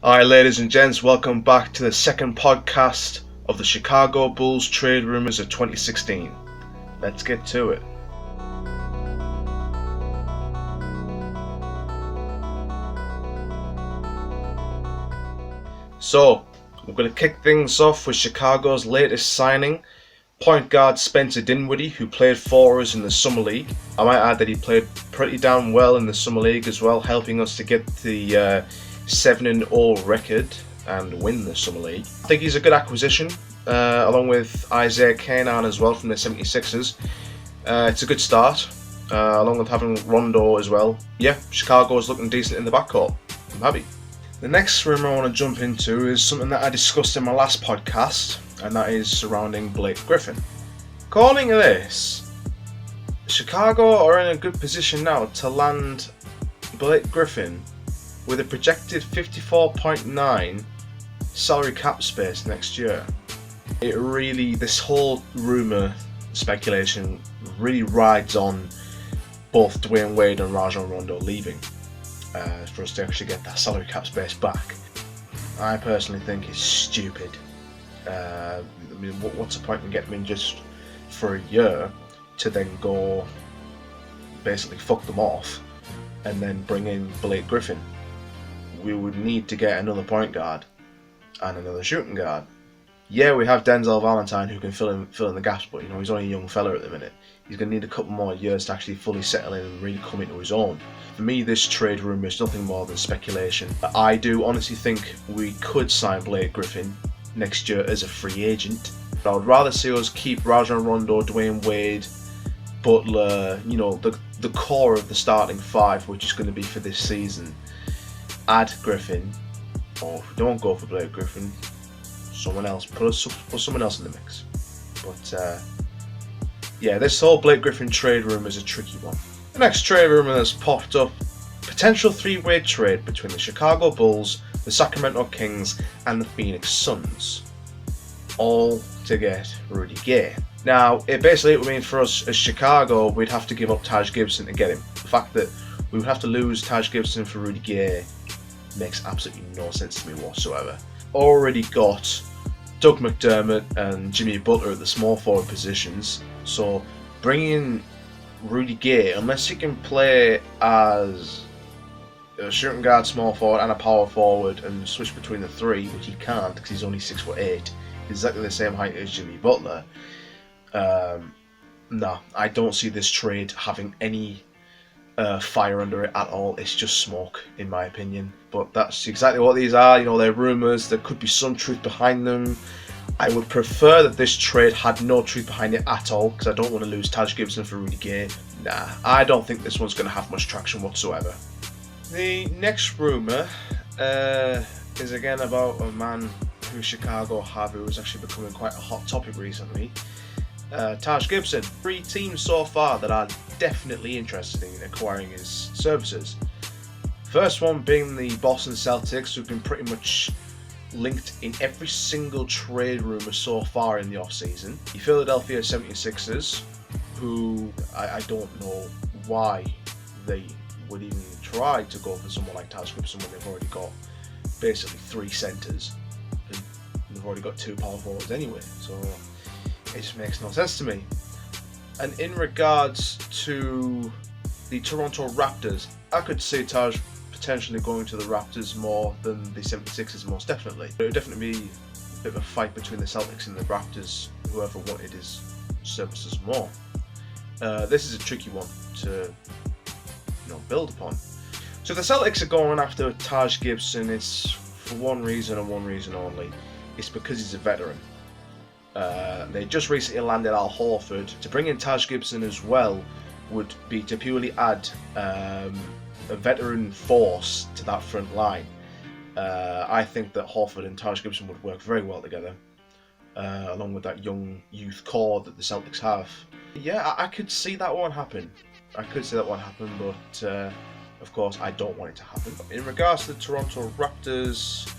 Alright, ladies and gents, welcome back to the second podcast of the Chicago Bulls trade rumors of 2016. Let's get to it. So, we're going to kick things off with Chicago's latest signing, point guard Spenser Dinwiddie, who played for us in the Summer League. I might add that he played pretty damn well in the Summer League as well, helping us to get the 7-0 record and win the Summer League. I think he's a good acquisition, along with Isaiah Kanan as well from the 76ers. It's a good start, along with having Rondo as well. Yeah, Chicago's looking decent in the backcourt. I'm happy. The next rumour I want to jump into is something that I discussed in my last podcast, and that is surrounding Blake Griffin. According to this, Chicago are in a good position now to land Blake Griffin with a projected 54.9 salary cap space next year. This whole rumour speculation really rides on both Dwyane Wade and Rajon Rondo leaving for us to actually get that salary cap space back. I personally think it's stupid. What's the point in getting them in just for a year to then go basically fuck them off and then bring in Blake Griffin? We would need to get another point guard and another shooting guard. Yeah, we have Denzel Valentine who can fill in the gaps, but he's only a young fella at the minute. He's going to need a couple more years to actually fully settle in and really come into his own. For me, this trade rumour is nothing more than speculation. I do honestly think we could sign Blake Griffin next year as a free agent. But I would rather see us keep Rajon Rondo, Dwyane Wade, Butler, the core of the starting five, which is going to be for this season. Add Griffin, or if we don't go for Blake Griffin, someone else, put someone else in the mix. But yeah, this whole Blake Griffin trade rumour is a tricky one. The next trade rumour that's popped up, potential three-way trade between the Chicago Bulls, the Sacramento Kings and the Phoenix Suns, all to get Rudy Gay. Now, it would mean for us as Chicago, we'd have to give up Taj Gibson to get him. The fact that we would have to lose Taj Gibson for Rudy Gay makes absolutely no sense to me whatsoever. Already got Doug McDermott and Jimmy Butler at the small forward positions, so bringing in Rudy Gay, unless he can play as a shooting guard, small forward and a power forward and switch between the three, which he can't because he's only 6'8", exactly the same height as Jimmy Butler. No, I don't see this trade having any fire under it at all. It's just smoke, in my opinion. But that's exactly what these are. They're rumours. There could be some truth behind them. I would prefer that this trade had no truth behind it at all, because I don't want to lose Taj Gibson for Rudy Gay. Nah, I don't think this one's going to have much traction whatsoever. The next rumour is again about a man who Chicago have, who is actually becoming quite a hot topic recently. Taj Gibson. 3 teams so far that are definitely interested in acquiring his services. First one being the Boston Celtics, who've been pretty much linked in every single trade rumour so far in the off-season. The Philadelphia 76ers, who I don't know why they would even try to go for someone like Taj Gibson when they've already got basically 3 centres and they've already got 2 power forwards anyway. So it just makes no sense to me. And in regards to the Toronto Raptors, I could see Taj potentially going to the Raptors more than the 76ers, most definitely. It would definitely be a bit of a fight between the Celtics and the Raptors, whoever wanted his services more. This is a tricky one to build upon. So if the Celtics are going after Taj Gibson, it's for one reason and one reason only. It's because he's a veteran. They just recently landed Al Horford. To bring in Taj Gibson as well would be to purely add a veteran force to that front line. I think that Horford and Taj Gibson would work very well together, along with that young youth core that the Celtics have. Yeah, I could see that one happen. But of course I don't want it to happen. In regards to the Toronto Raptors,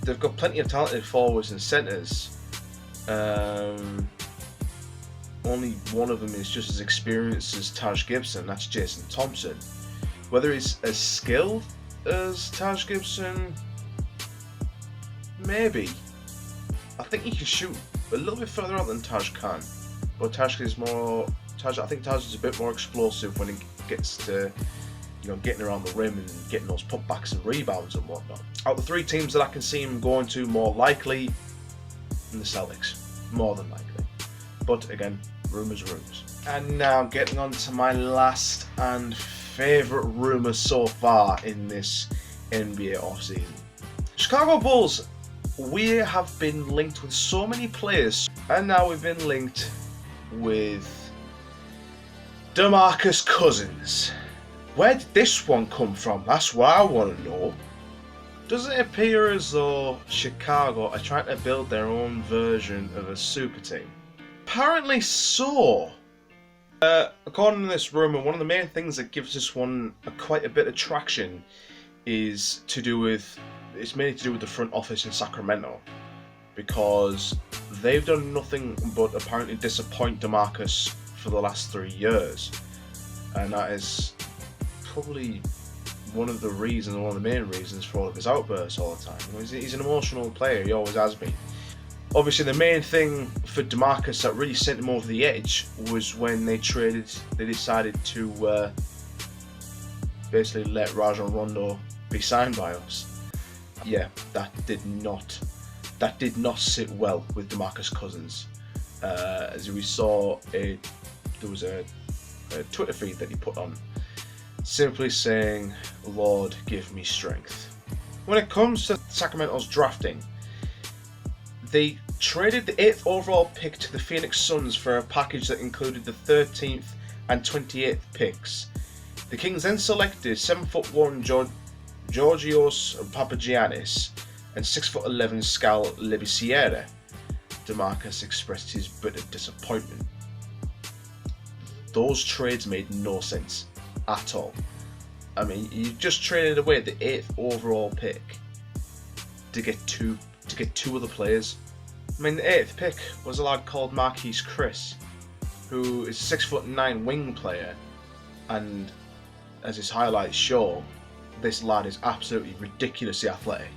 they've got plenty of talented forwards and centres. Only one of them is just as experienced as Taj Gibson, that's Jason Thompson. Whether he's as skilled as Taj Gibson, maybe. I think he can shoot a little bit further out than Taj can, but Taj is more. I think Taj is a bit more explosive when it gets to, getting around the rim and getting those putbacks and rebounds and whatnot. Out of the three teams that I can see him going to more likely, the Celtics, more than likely. But again, rumours. And now getting on to my last and favourite rumour so far in this NBA offseason. Chicago Bulls, we have been linked with so many players, and now we've been linked with DeMarcus Cousins. Where did this one come from? That's what I want to know. Does it appear as though Chicago are trying to build their own version of a super team? Apparently so. According to this rumour, one of the main things that gives this one quite a bit of traction is mainly to do with the front office in Sacramento, because they've done nothing but apparently disappoint DeMarcus for the last 3 years, and that is probably one of the main reasons for all of his outbursts all the time. He's an emotional player, he always has been. Obviously, the main thing for DeMarcus that really sent him over the edge was when they decided to basically let Rajon Rondo be signed by us. Yeah, that did not sit well with DeMarcus Cousins. As we saw, there was a Twitter feed that he put on, simply saying, "Lord, give me strength." When it comes to Sacramento's drafting, they traded the 8th overall pick to the Phoenix Suns for a package that included the 13th and 28th picks. The Kings then selected 7'1" Georgios Papagiannis and 6'11" Skal Lebisiere. DeMarcus expressed his bitter disappointment. Those trades made no sense at all. I mean, you just traded away the 8th overall pick to get two other players. I mean, the 8th pick was a lad called Marquise Chris, who is a 6'9" wing player, and as his highlights show, this lad is absolutely ridiculously athletic.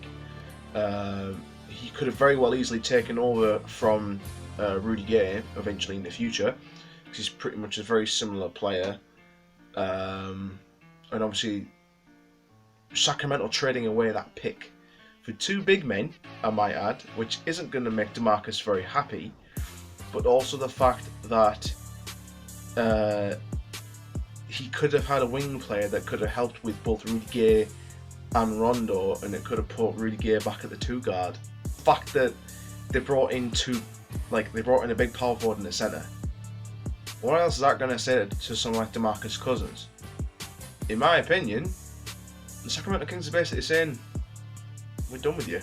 He could have very well easily taken over from Rudy Gay eventually in the future, because he's pretty much a very similar player. And obviously, Sacramento trading away that pick for 2 big men, I might add, which isn't going to make DeMarcus very happy, but also the fact that he could have had a wing player that could have helped with both Rudy Gay and Rondo, and it could have put Rudy Gay back at the 2 guard. The fact that they brought in a big power forward in the center. What else is that going to say to someone like DeMarcus Cousins? In my opinion, the Sacramento Kings are basically saying, "We're done with you.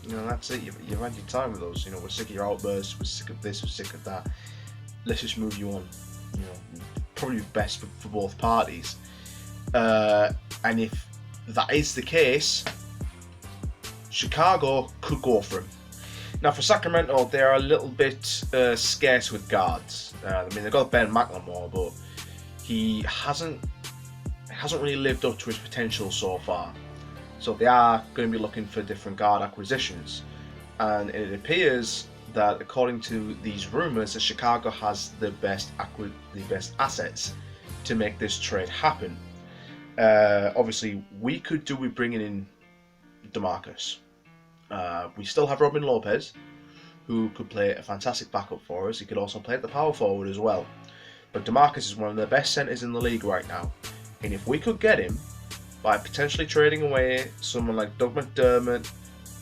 That's it. You've had your time with us. We're sick of your outbursts. We're sick of this. We're sick of that. Let's just move you on." Probably best for both parties. And if that is the case, Chicago could go for him. Now, for Sacramento, they're a little bit scarce with guards. They've got Ben McLemore, but he hasn't really lived up to his potential so far. So they are going to be looking for different guard acquisitions, and it appears that, according to these rumours, that Chicago has the best assets to make this trade happen. Obviously, we could do with bringing in DeMarcus. We still have Robin Lopez, who could play a fantastic backup for us. He could also play at the power forward as well. But DeMarcus is one of the best centres in the league right now, and if we could get him by potentially trading away someone like Doug McDermott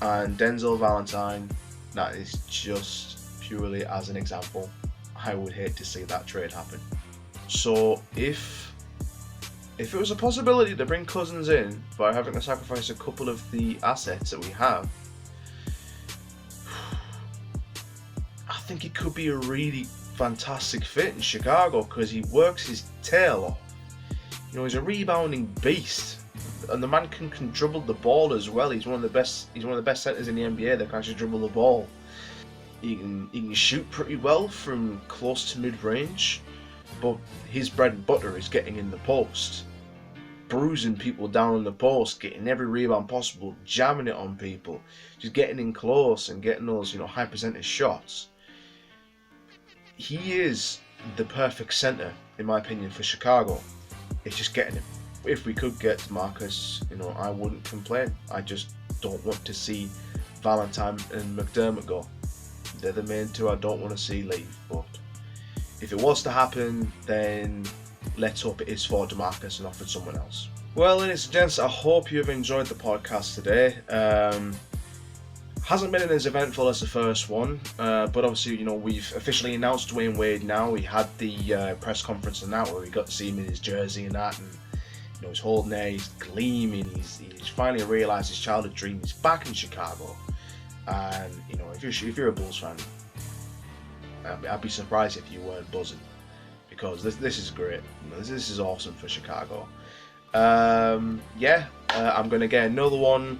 and Denzel Valentine, that is just purely as an example. I would hate to see that trade happen. So if it was a possibility to bring Cousins in by having to sacrifice a couple of the assets that we have, I think it could be a really fantastic fit in Chicago, because he works his tail off. He's a rebounding beast, and the man can dribble the ball as well. He's one of the best centers in the NBA that can actually dribble the ball. He can shoot pretty well from close to mid range, but his bread and butter is getting in the post. bruising people down in the post, getting every rebound possible, jamming it on people, just getting in close and getting those, high percentage shots. He is the perfect center, in my opinion, for Chicago. It's just getting him. If we could get DeMarcus, I wouldn't complain. I just don't want to see Valentine and McDermott go. They're the main two I don't want to see leave. But if it was to happen, then let's hope it is for DeMarcus and offered someone else. Well, ladies and gents, I hope you have enjoyed the podcast today. Hasn't been as eventful as the first one, but obviously, we've officially announced Dwyane Wade now. We had the press conference and that where we got to see him in his jersey and that, and he's holding there, he's gleaming, he's finally realised his childhood dream. He's back in Chicago, and if you're a Bulls fan, I'd be surprised if you weren't buzzing, because this is great. This is awesome for Chicago. I'm going to get another one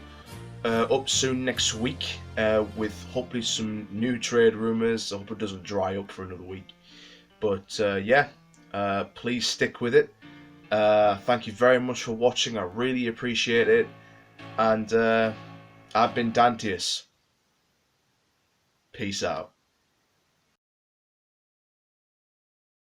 up soon next week with hopefully some new trade rumours. I hope it doesn't dry up for another week. But please stick with it. Thank you very much for watching. I really appreciate it. And I've been DantieuS. Peace out.